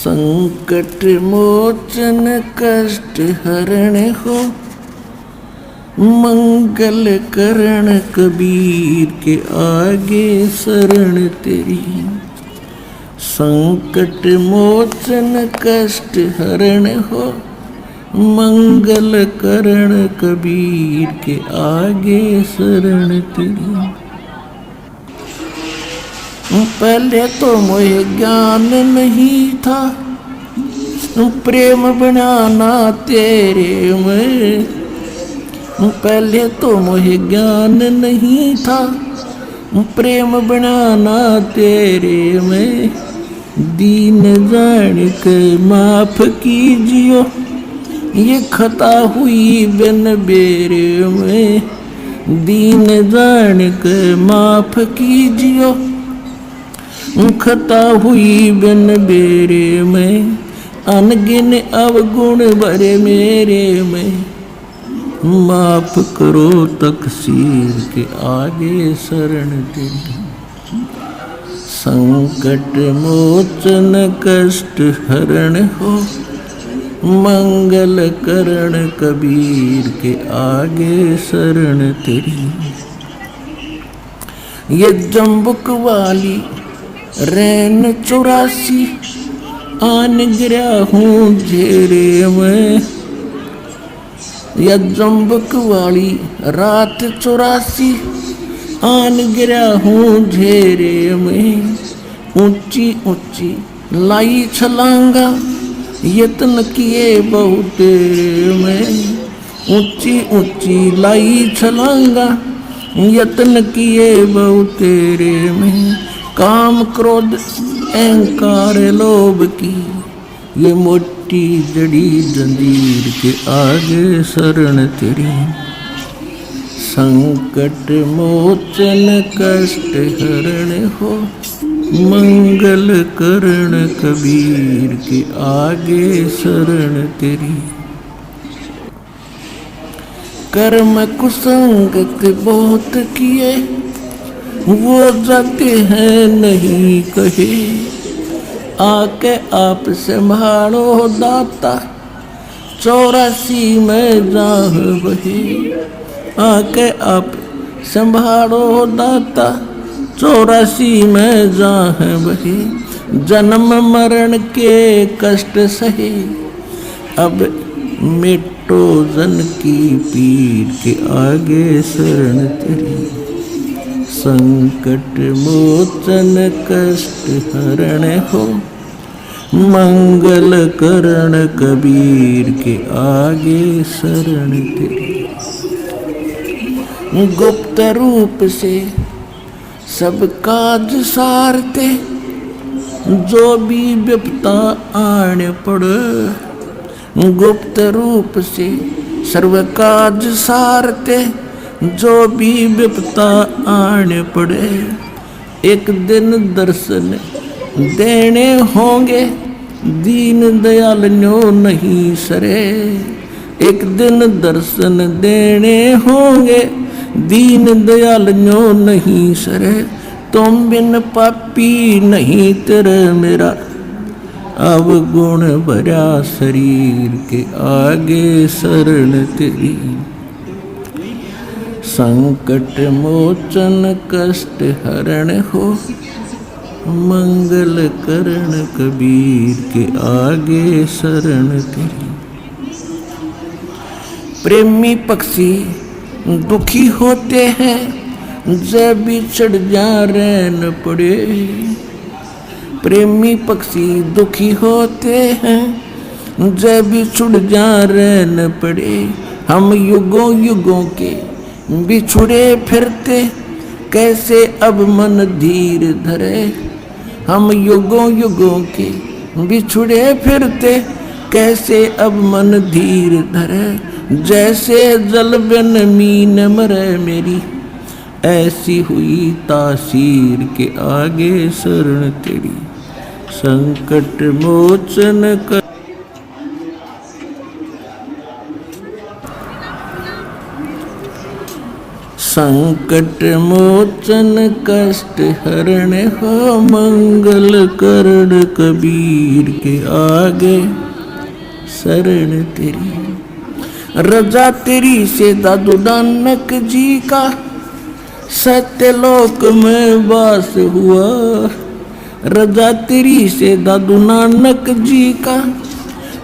संकट मोचन कष्ट हरण हो, मंगल करण कबीर के आगे शरण तेरी। संकट मोचन कष्ट हरण हो, मंगल करण कबीर के आगे शरण तेरी। पहले तो मुझे ज्ञान नहीं था, प्रेम बनाना तेरे में। पहले तो मुझे ज्ञान नहीं था, प्रेम बनाना तेरे में। दीन जान के माफ कीजियो, ये खता हुई बिन बेरे में। दीन जान के माफ कीजियो, खता हुई बिन बेरे में। अनगिन अवगुण भरे मेरे में, माफ करो तकसीर के आगे शरण तेरी। संकट मोचन कष्ट हरण हो, मंगल करण कबीर के आगे शरण तेरी। ये जम्बुक वाली रैन 84 आन गिरा हूँ घेरे में। या जम्बुक वाली रात 84 आन गिरा हूँ घेरे में। ऊंची ऊंची लाई छलांगा, यत्न किए बहुत तेरे में। ऊंची ऊंची लाई छलांगा, यत्न किए बहुत तेरे में। काम क्रोध अहंकार लोभ की, ये मोटी जड़ी जंजीर के आगे शरण तेरी। संकट मोचन कष्ट हरण हो, मंगल करण कबीर के आगे शरण तेरी। कर्म कुसंगत बहुत किए, वो जाते हैं नहीं कहे। आके आप संभालो दाता, 84 में जाह बहे। आके आप संभालो दाता, 84 में जाह बहे। जन्म मरण के कष्ट सहे, अब मिटो जन की पीर के आगे शरण तेरी। संकट मोचन कष्ट हरण हो, मंगल करण कबीर के आगे शरण तेरी। गुप्त रूप से सब काज सारते, जो भी विपता आने पड़े। गुप्त रूप से सर्व काज सारते, जो भी विपता आने पड़े। एक दिन दर्शन देने होंगे, दीन दयाल न्यो नहीं सरे। एक दिन दर्शन देने होंगे, दीन दयाल न्यो नहीं सरे। तुम बिन पापी नहीं तेरे मेरा, अवगुण भरा शरीर के आगे शरण तेरी। संकट मोचन कष्ट हरण हो, मंगल करण कबीर के आगे शरण तेरी। प्रेमी पक्षी दुखी होते हैं, जब बिछड़ जा रहन पड़े। प्रेमी पक्षी दुखी होते हैं, जब बिछड़ जा रहन पड़े। हम युगों युगों के बिछुड़े फिरते, कैसे अब मन धीर धरे। हम युगों युगों के बिछुड़े फिरते, कैसे अब मन धीर धरे। जैसे जल बिन मीन मरे मेरी, ऐसी हुई तासीर के आगे शरण तेरी। संकट मोचन कर संकट मोचन कष्ट हरण हो, मंगल करण कबीर के आगे शरण तेरी। रजा तेरी से दादू नानक जी का सत्यलोक में वास हुआ। रजा तेरी से दादू नानक जी का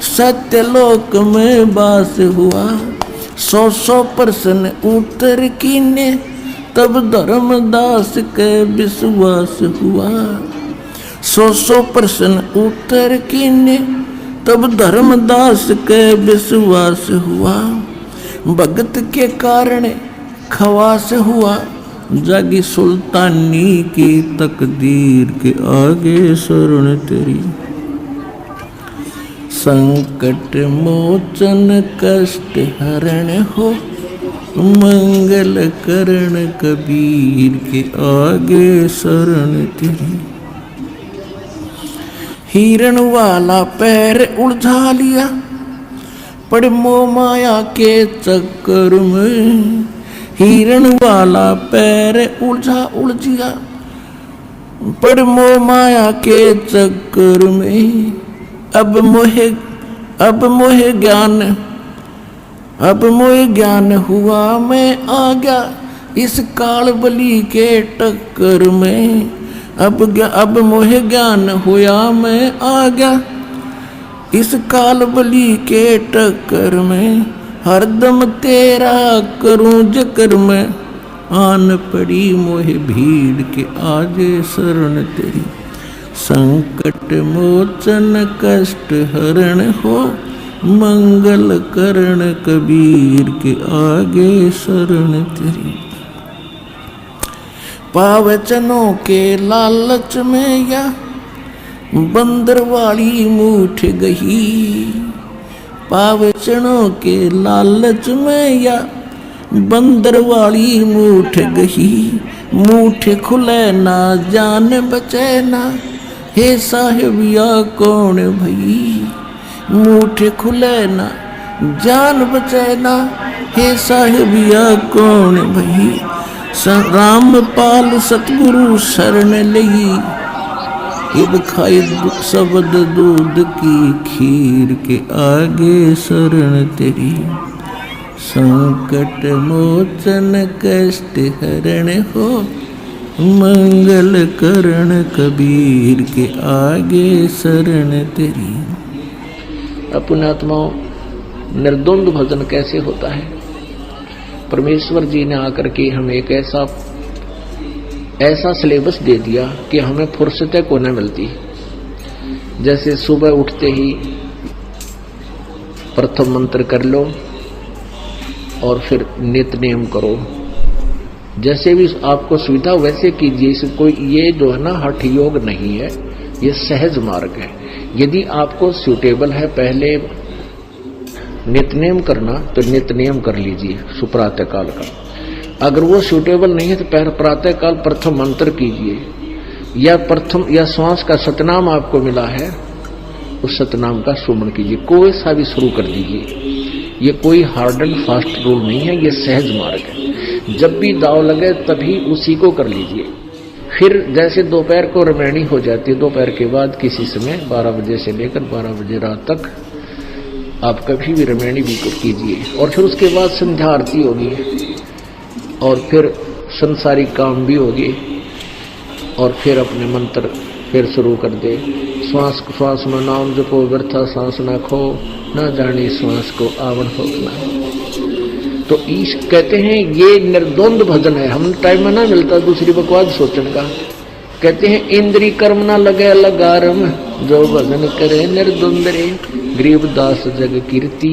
सत्यलोक में वास हुआ। 100 प्रश्न उत्तर कीने तब धर्मदास के विश्वास हुआ। 100 प्रश्न उत्तर कीने तब धर्मदास के विश्वास हुआ। भगत के कारण खवास हुआ, जागी सुल्तानी की तकदीर के आगे शरण तेरी। संकट मोचन कष्ट हरण हो, मंगल करण कबीर के आगे शरण तेरी। हिरण वाला पैर उलझा लिया, पड़ मोह माया के चक्कर में। हिरण वाला पैर उलझिया, पड़ मोह माया के चक्कर में। अब मोह ज्ञान हुआ, मैं आ गया इस काल बली के टक्कर में। अब मोह ज्ञान हुआ, मैं आ गया इस काल बली के टक्कर में। हरदम तेरा करूं जिक्र में, आन पड़ी मोह भीड़ के आगे शरण तेरी। संकट मोचन कष्ट हरण हो, मंगल करण कबीर के आगे शरण तेरी। पावचनों के लालच में या बंदर वाली मूठ गई। पावचनों के लालच में या बंदर वाली मूठ गई। मूठ खुले ना जान बचे ना, हे साहिबिया कौन भई। मूठ खुले ना जान बचे ना, हे साहिबिया कौन भई। रामपाल सतगुरु शरण लगी, इब खाई शब्द दूध की खीर के आगे शरण तेरी। संकट मोचन कष्ट हरण हो, मंगल करण कबीर के आगे शरण तेरी। अपने आत्माओं, निर्द्वंद भजन कैसे होता है? परमेश्वर जी ने आकर के हमें एक ऐसा सिलेबस दे दिया कि हमें फुर्सतें को न मिलती। जैसे सुबह उठते ही प्रथम मंत्र कर लो और फिर नित्य नियम करो। जैसे भी आपको सुविधा वैसे कीजिए। इसे कोई ये जो है ना हठ योग नहीं है, ये सहज मार्ग है। यदि आपको सूटेबल है पहले नित्यनेम करना तो नित्यनेम कर लीजिए सुप्रातः काल का। अगर वो सूटेबल नहीं है तो प्रातः काल प्रथम मंत्र कीजिए, या श्वास का सतनाम आपको मिला है उस सतनाम का सुमन कीजिए। कोई सा भी शुरू कर दीजिए। ये कोई हार्ड एंड फास्ट रूल नहीं है, ये सहज मार्ग है। जब भी दाव लगे तभी उसी को कर लीजिए। फिर जैसे दोपहर को रमैनी हो जाती है, दोपहर के बाद किसी समय 12 बजे से लेकर 12 बजे रात तक आप कभी भी रमैनी भी कीजिए। और फिर उसके बाद संध्या आरती होगी और फिर संसारिक काम भी होगी और फिर अपने मंत्र फिर शुरू कर दे। श्वास में नाम जपो, व्यर्था सांस न खो, न जाने श्वास को आवण होना। तो ईश कहते हैं ये निर्द्वंद भजन है। हम टाइम में ना मिलता दूसरी बकवास सोचने का। कहते हैं इंद्री कर्म ना लगे लगारम, जो भजन करे निर्द्वंद रे। गरीबदास जग कीर्ति